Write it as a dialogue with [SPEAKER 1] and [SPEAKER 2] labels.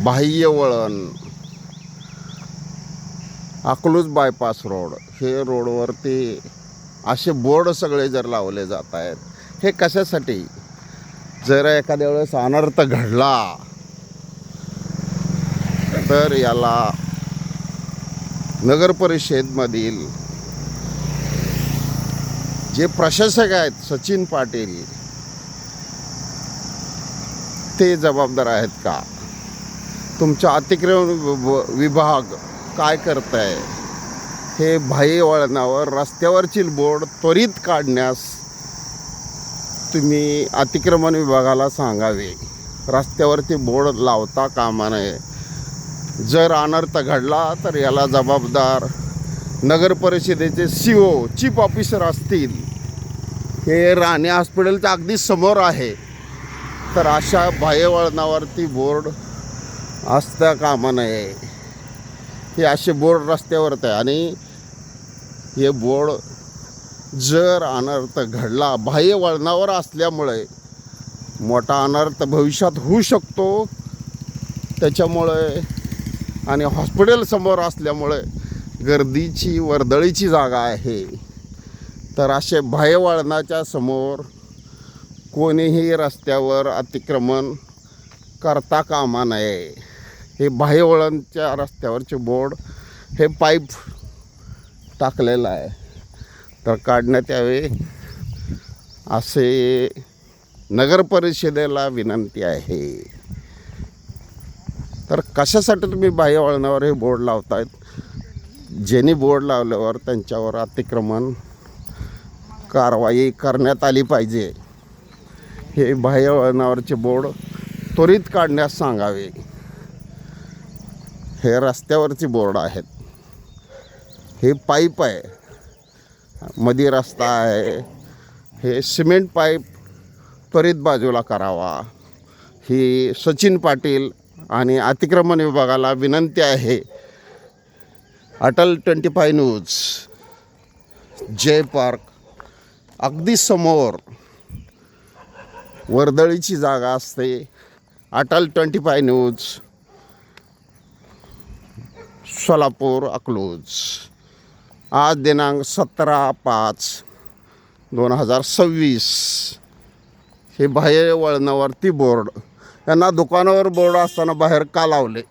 [SPEAKER 1] बाह्य वळण, Akluj bypass road, हे रोडवरती असे बोर्ड सगळे जर लावले जात आहेत, हे कशासाठी? जर एखाद्या वेळेस अनर्थ घडला तर याला नगर परिषदेमधील जे प्रशासक आहेत सचिन पाटील, ते जबाबदार आहेत का? तुमचा अतिक्रमण विभाग काय करत आहे? हे बाह्य वळणावर रस्त्यावरची बोर्ड त्वरित काढण्यास तुम्ही अतिक्रमण विभागाला सांगावे. रस्त्यावरती बोर्ड लावता कामा नये. जर अनर्थ घडला तर याला जबाबदार नगर परिषदेचे CO, चीफ ऑफिसर असतील. हे राणे हॉस्पिटलच्या अगदी समोर आहे. तर अशा बाह्य वळणावरती बोर्ड असता कामा नये. हे असे बोर्ड रस्त्यावरती आहे आणि हे बोर्ड जर अनर्थ घडला, बाह्य वळणावर असल्यामुळे मोठा अनर्थ भविष्यात होऊ शकतो. त्याच्यामुळे आणि हॉस्पिटल समोर असल्यामुळे गर्दीची वर्दळीची जागा आहे. तर असे बाह्य वळणाच्या समोर कोणीही रस्त्यावर अतिक्रमण करता कामा नये. हे बाह्य वळणच्या रस्त्यावरचे बोर्ड हे पाईप टाकलेलं आहे, तर काढण्यात यावे असे नगर परिषदेला विनंती आहे. तर कशासाठी तुम्ही बाह्य वळणावर हे बोर्ड लावतायत? ज्यांनी बोर्ड लावल्यावर त्यांच्यावर अतिक्रमण कारवाई करण्यात आली पाहिजे. हे बाह्य वळणावरचे बोर्ड त्वरित काढण्यास सांगावे. हे रस्त्यावरचे बोर्ड आहेत, हे पाईप आहे, मध्ये रस्ता आहे. हे सिमेंट पाईप त्वरित बाजूला करावा ही सचिन पाटील आणि अतिक्रमण विभागाला विनंती आहे. अटल 25 न्यूज, जय पार्क अगदी समोर वर्दळीची जागा असते. अटल 25 न्यूज, सोलापूर, अकलूज. आज दिनांक 17/5/2026. हे बाह्य वळणावरती बोर्ड, यांना दुकानावर बोर्ड असताना बाहेर का लावले?